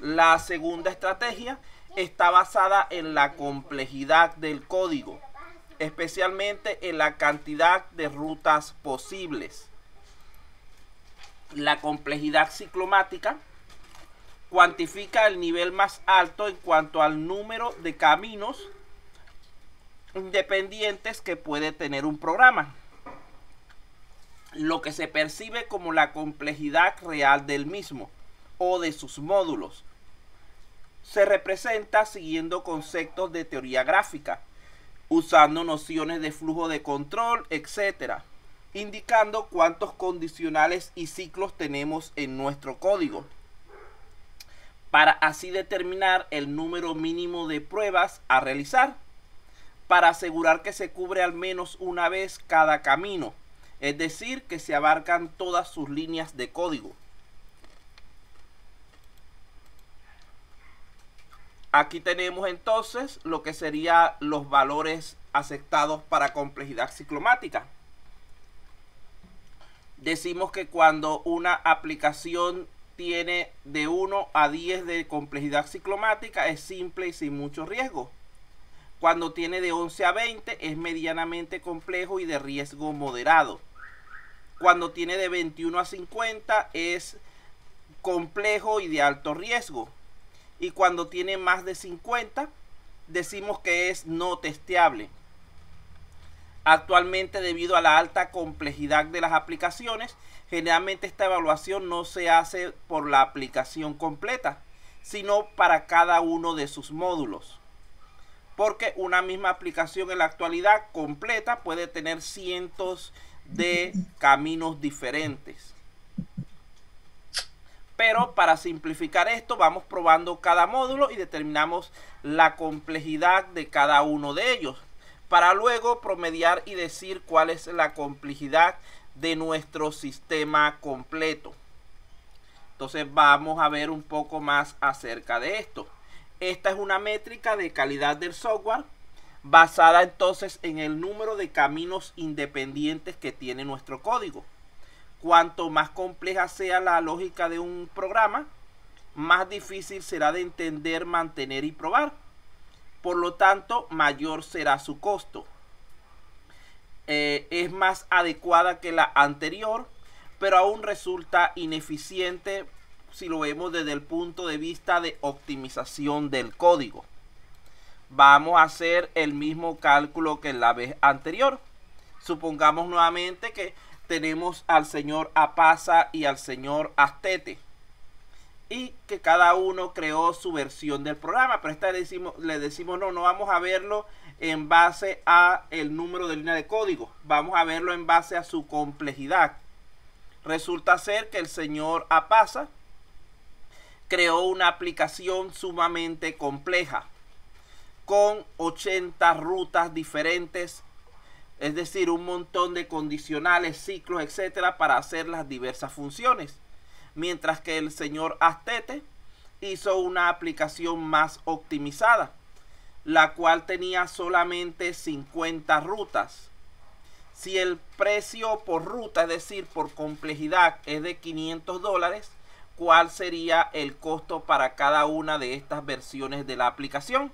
La segunda estrategia está basada en la complejidad del código, especialmente en la cantidad de rutas posibles. La complejidad ciclomática cuantifica el nivel más alto en cuanto al número de caminos independientes que puede tener un programa, lo que se percibe como la complejidad real del mismo o de sus módulos. Se representa siguiendo conceptos de teoría gráfica, usando nociones de flujo de control, etc., indicando cuántos condicionales y ciclos tenemos en nuestro código, para así determinar el número mínimo de pruebas a realizar, para asegurar que se cubre al menos una vez cada camino, es decir, que se abarcan todas sus líneas de código. Aquí tenemos entonces lo que serían los valores aceptados para complejidad ciclomática. Decimos que cuando una aplicación tiene de 1 a 10 de complejidad ciclomática es simple y sin mucho riesgo. Cuando tiene de 11 a 20 es medianamente complejo y de riesgo moderado. Cuando tiene de 21 a 50 es complejo y de alto riesgo. Y cuando tiene más de 50 decimos que es no testeable. Actualmente, debido a la alta complejidad de las aplicaciones, generalmente esta evaluación no se hace por la aplicación completa, sino para cada uno de sus módulos. Porque una misma aplicación en la actualidad completa puede tener cientos de caminos diferentes. Pero para simplificar esto, vamos probando cada módulo y determinamos la complejidad de cada uno de ellos, para luego promediar y decir cuál es la complejidad de nuestro sistema completo. Entonces vamos a ver un poco más acerca de esto. Esta es una métrica de calidad del software basada entonces en el número de caminos independientes que tiene nuestro código. Cuanto más compleja sea la lógica de un programa, más difícil será de entender, mantener y probar. Por lo tanto, mayor será su costo. Es más adecuada que la anterior, pero aún resulta ineficiente si lo vemos desde el punto de vista de optimización del código. Vamos a hacer el mismo cálculo que la vez anterior. Supongamos nuevamente que tenemos al señor Apasa y al señor Astete, y que cada uno creó su versión del programa, pero esta le decimos no vamos a verlo en base a el número de línea de código, vamos a verlo en base a su complejidad. Resulta ser que el señor Apasa creó una aplicación sumamente compleja con 80 rutas diferentes, es decir, un montón de condicionales, ciclos, etcétera, para hacer las diversas funciones. Mientras que el señor Astete hizo una aplicación más optimizada, la cual tenía solamente 50 rutas. Si el precio por ruta, es decir, por complejidad, es de $500, ¿cuál sería el costo para cada una de estas versiones de la aplicación?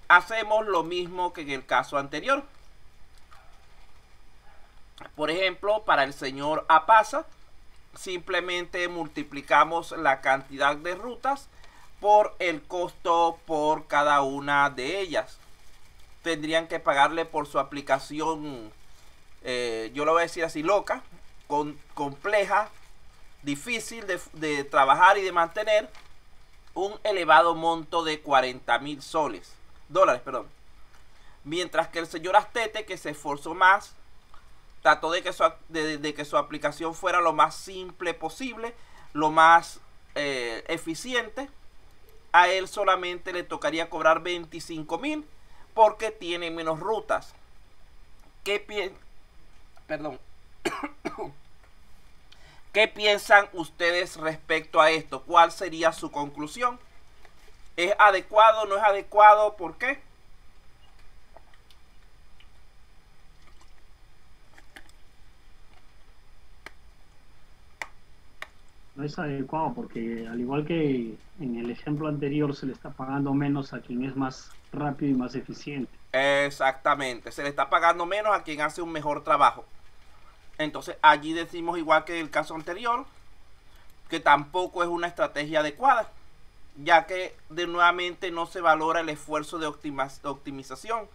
Hacemos lo mismo que en el caso anterior. Por ejemplo, para el señor Apasa, simplemente multiplicamos la cantidad de rutas por el costo por cada una de ellas. Tendrían que pagarle por su aplicación, yo lo voy a decir así, loca, compleja, difícil de trabajar y de mantener, un elevado monto de 40,000 dólares. Mientras que el señor Astete, que se esforzó más, trató de que su aplicación fuera lo más simple posible, lo más eficiente. A él solamente le tocaría cobrar 25,000 porque tiene menos rutas. ¿Qué piensan ustedes respecto a esto? ¿Cuál sería su conclusión? ¿Es adecuado? ¿No es adecuado? ¿Por qué? no es adecuado porque al igual que en el ejemplo anterior se le está pagando menos a quien es más rápido y más eficiente. Exactamente, se le está pagando menos a quien hace un mejor trabajo. Entonces allí decimos igual que el caso anterior, que tampoco es una estrategia adecuada, ya que de nuevamente no se valora el esfuerzo de optimización,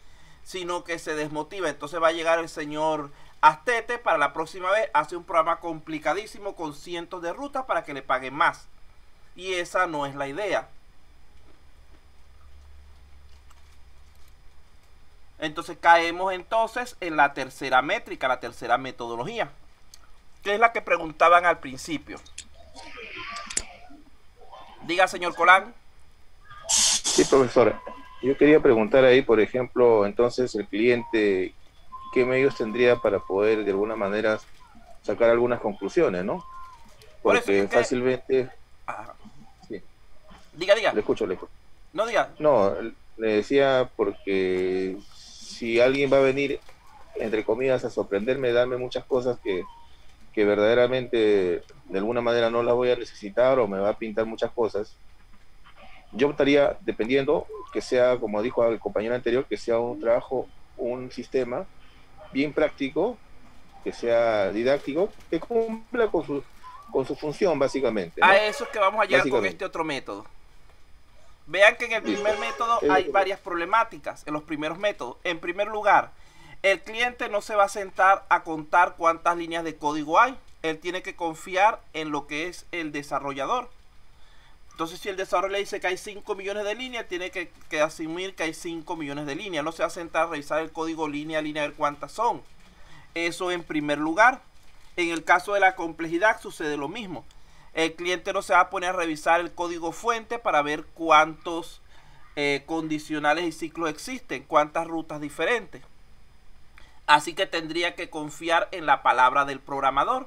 sino que se desmotiva. Entonces va a llegar el señor Astete para la próxima vez, hace un programa complicadísimo con cientos de rutas para que le paguen más. Y esa no es la idea. Entonces caemos entonces en la tercera métrica, la tercera metodología, que es la que preguntaban al principio. Diga, señor Colán. Sí, profesor. Yo quería preguntar ahí, por ejemplo, entonces el cliente, ¿qué medios tendría para poder de alguna manera sacar algunas conclusiones, ¿no? Por eso Porque es que... fácilmente... Ajá. Sí, Diga, diga. le escucho, le escucho. No, diga. No, le decía porque si alguien va a venir, entre comillas, a sorprenderme, darme muchas cosas que verdaderamente de alguna manera no las voy a necesitar o me va a pintar muchas cosas, yo optaría, dependiendo, que sea, como dijo el compañero anterior, que sea un trabajo, un sistema bien práctico, que sea didáctico, que cumpla con su función, básicamente, ¿no? A eso es que vamos a llegar con este otro método. Vean que en el primer método hay varias problemáticas, en los primeros métodos. En primer lugar, el cliente no se va a sentar a contar cuántas líneas de código hay. Él tiene que confiar en lo que es el desarrollador. Entonces, si el desarrollador le dice que hay 5 millones de líneas, tiene que asumir que hay 5 millones de líneas. No se va a sentar a revisar el código línea a línea a ver cuántas son. Eso en primer lugar. En el caso de la complejidad sucede lo mismo. El cliente no se va a poner a revisar el código fuente para ver cuántos condicionales y ciclos existen, cuántas rutas diferentes. Así que tendría que confiar en la palabra del programador.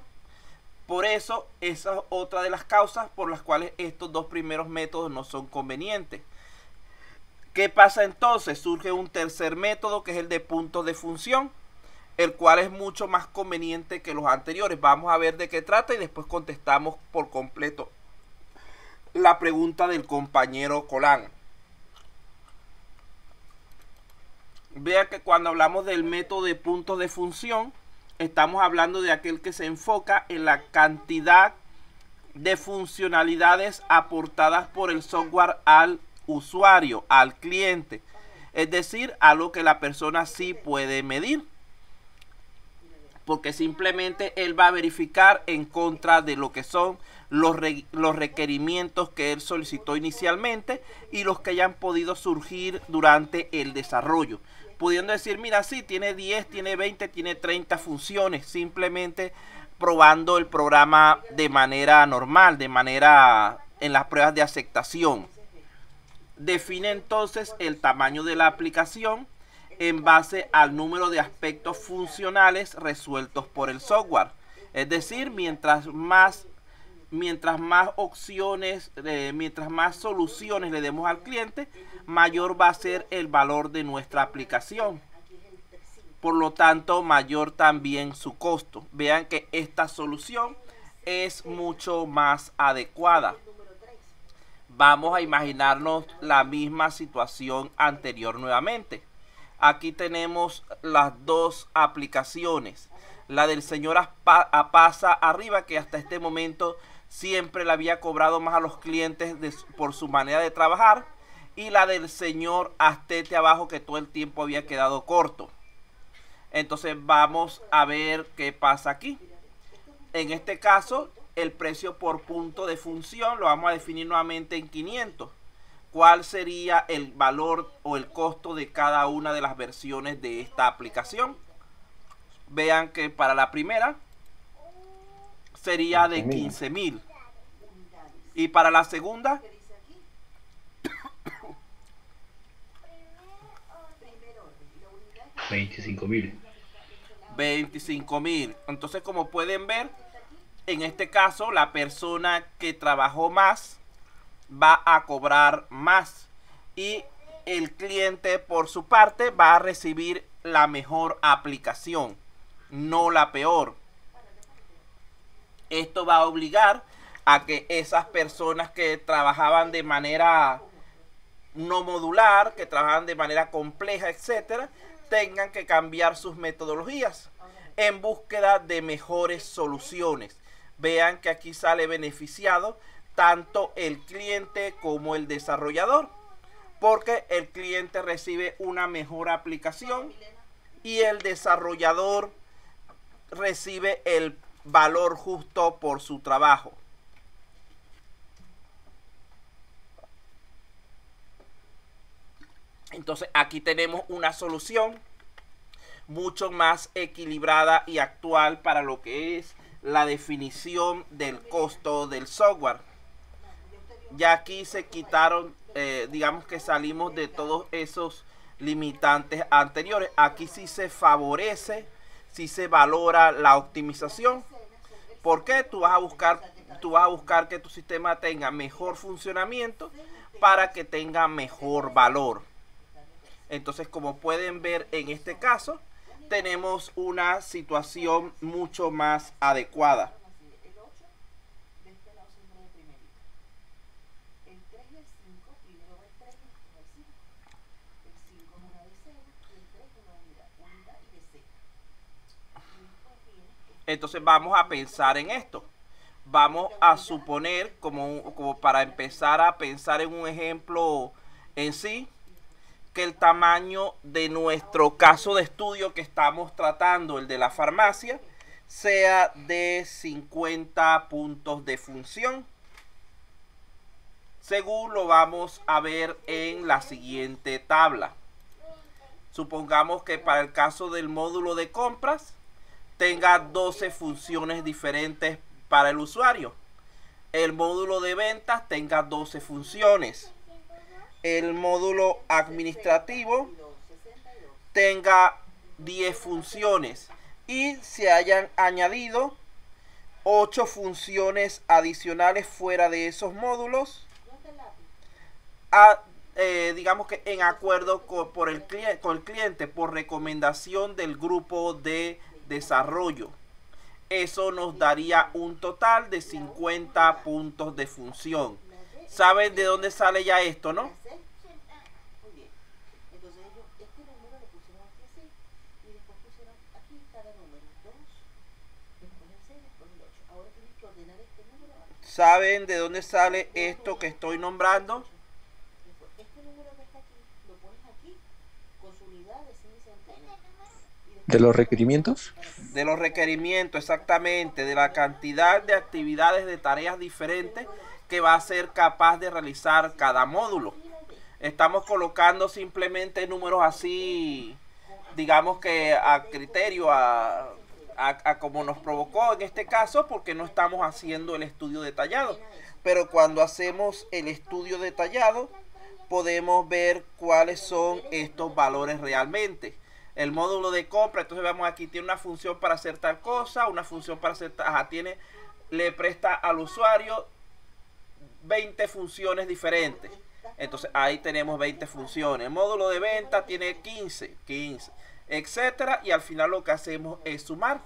Por eso, esa es otra de las causas por las cuales estos dos primeros métodos no son convenientes. ¿Qué pasa entonces? Surge un tercer método que es el de puntos de función, el cual es mucho más conveniente que los anteriores. Vamos a ver de qué trata y después contestamos por completo la pregunta del compañero Colán. Vea que cuando hablamos del método de puntos de función, estamos hablando de aquel que se enfoca en la cantidad de funcionalidades aportadas por el software al usuario, al cliente. Es decir, algo que la persona sí puede medir. Porque simplemente él va a verificar en contra de lo que son los requerimientos que él solicitó inicialmente y los que hayan podido surgir durante el desarrollo. Pudiendo decir, mira, sí, tiene 10, tiene 20, tiene 30 funciones, simplemente probando el programa de manera normal, de manera en las pruebas de aceptación. Define entonces el tamaño de la aplicación en base al número de aspectos funcionales resueltos por el software. Es decir, mientras más opciones, mientras más soluciones le demos al cliente, mayor va a ser el valor de nuestra aplicación. Por lo tanto, mayor también su costo. Vean que esta solución es mucho más adecuada. Vamos a imaginarnos la misma situación anterior nuevamente. Aquí tenemos las dos aplicaciones. La del señor Apasa arriba, que hasta este momento siempre le había cobrado más a los clientes por su manera de trabajar. Y la del señor Astete abajo, que todo el tiempo había quedado corto. Entonces vamos a ver qué pasa aquí. En este caso, el precio por punto de función lo vamos a definir nuevamente en 500. ¿Cuál sería el valor o el costo de cada una de las versiones de esta aplicación? Vean que para la primera sería de 15.000. Y para la segunda, 25.000. 25.000. Entonces, como pueden ver, en este caso, la persona que trabajó más va a cobrar más y el cliente por su parte va a recibir la mejor aplicación, no la peor. Esto va a obligar a que esas personas que trabajaban de manera no modular, que trabajaban de manera compleja, etcétera, tengan que cambiar sus metodologías en búsqueda de mejores soluciones. Vean que aquí sale beneficiado tanto el cliente como el desarrollador, porque el cliente recibe una mejor aplicación y el desarrollador recibe el valor justo por su trabajo. Entonces aquí tenemos una solución mucho más equilibrada y actual para lo que es la definición del costo del software. Ya aquí se quitaron, digamos que salimos de todos esos limitantes anteriores. Aquí sí se favorece, sí se valora la optimización. ¿Por qué? Tú vas a buscar que tu sistema tenga mejor funcionamiento para que tenga mejor valor. Entonces, como pueden ver en este caso, tenemos una situación mucho más adecuada. Entonces vamos a pensar en esto. Vamos a suponer, como para empezar a pensar en un ejemplo en sí, que el tamaño de nuestro caso de estudio que estamos tratando, el de la farmacia, sea de 50 puntos de función, según lo vamos a ver en la siguiente tabla. Supongamos que para el caso del módulo de compras tenga 12 funciones diferentes para el usuario. El módulo de ventas tenga 12 funciones. El módulo administrativo tenga 10 funciones y se hayan añadido 8 funciones adicionales fuera de esos módulos, digamos que en acuerdo con el cliente, por recomendación del grupo de desarrollo. Eso nos daría un total de 50 puntos de función. ¿Saben de dónde sale ya esto, no? ¿Saben de dónde sale esto que estoy nombrando? ¿De los requerimientos? De los requerimientos, exactamente, de la cantidad de actividades, de tareas diferentes que va a ser capaz de realizar cada módulo. Estamos colocando simplemente números así, digamos que a criterio, a como nos provocó en este caso, porque no estamos haciendo el estudio detallado. Pero cuando hacemos el estudio detallado, podemos ver cuáles son estos valores realmente. El módulo de compra, entonces vemos aquí, tiene una función para hacer tal cosa, una función para hacer tal, le presta al usuario 20 funciones diferentes. Entonces ahí tenemos 20 funciones. El módulo de venta tiene 15, etcétera, y al final lo que hacemos es sumar.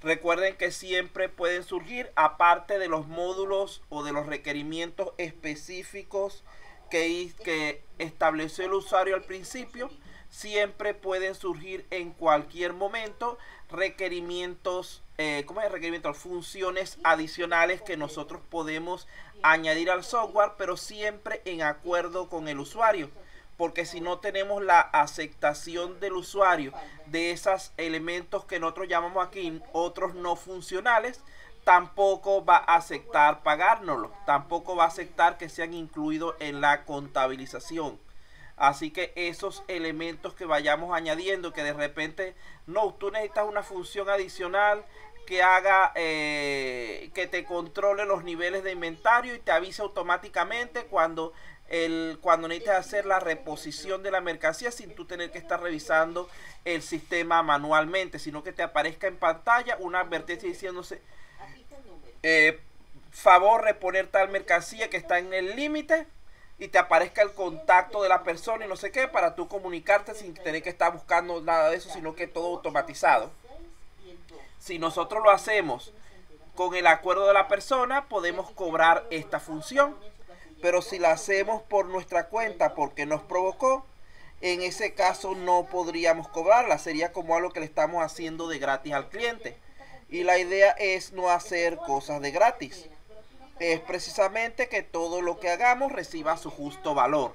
Recuerden que siempre pueden surgir, aparte de los módulos o de los requerimientos específicos que estableció el usuario al principio, siempre pueden surgir en cualquier momento requerimientos, funciones adicionales que nosotros podemos añadir al software, pero siempre en acuerdo con el usuario, porque si no tenemos la aceptación del usuario de esos elementos que nosotros llamamos aquí otros no funcionales, tampoco va a aceptar pagárnoslo, tampoco va a aceptar que sean incluidos en la contabilización. Así que esos elementos que vayamos añadiendo, que de repente, no, tú necesitas una función adicional que haga, que te controle los niveles de inventario y te avise automáticamente cuando necesitas hacer la reposición de la mercancía sin tú tener que estar revisando el sistema manualmente, sino que te aparezca en pantalla una advertencia diciéndose, favor reponer tal mercancía que está en el límite, y te aparezca el contacto de la persona y no sé qué, para tú comunicarte sin tener que estar buscando nada de eso, sino que todo automatizado. Si nosotros lo hacemos Con el acuerdo de la persona podemos cobrar esta función, pero si la hacemos por nuestra cuenta porque nos provocó, en ese caso no podríamos cobrarla, sería como algo que le estamos haciendo de gratis al cliente. Y la idea es no hacer cosas de gratis, es precisamente que todo lo que hagamos reciba su justo valor.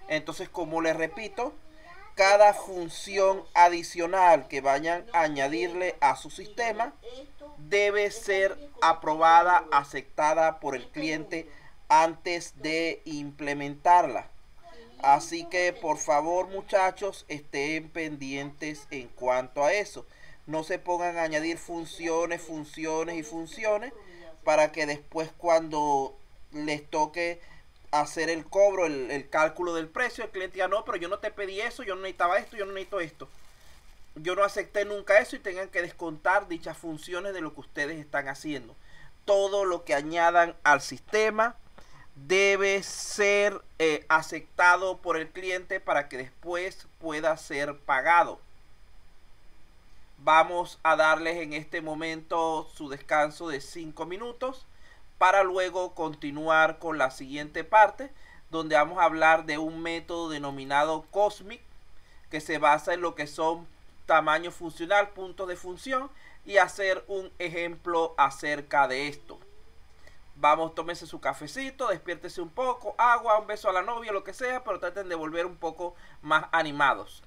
Entonces, como les repito, cada función adicional que vayan a añadirle a su sistema debe ser aprobada, aceptada por el cliente antes de implementarla. Así que por favor, muchachos, estén pendientes en cuanto a eso. No se pongan a añadir funciones para que después, cuando les toque hacer el cobro, el cálculo del precio, el cliente diga: no, pero yo no te pedí eso, yo no necesitaba esto, yo no necesito esto, yo no acepté nunca eso, y tengan que descontar dichas funciones de lo que ustedes están haciendo. Todo lo que añadan al sistema debe ser aceptado por el cliente para que después pueda ser pagado. Vamos a darles en este momento su descanso de 5 minutos para luego continuar con la siguiente parte, donde vamos a hablar de un método denominado COSMIC, que se basa en lo que son tamaño funcional, puntos de función, y hacer un ejemplo acerca de esto. Vamos, tómense su cafecito, despiértese un poco, agua, un beso a la novia, lo que sea, pero traten de volver un poco más animados.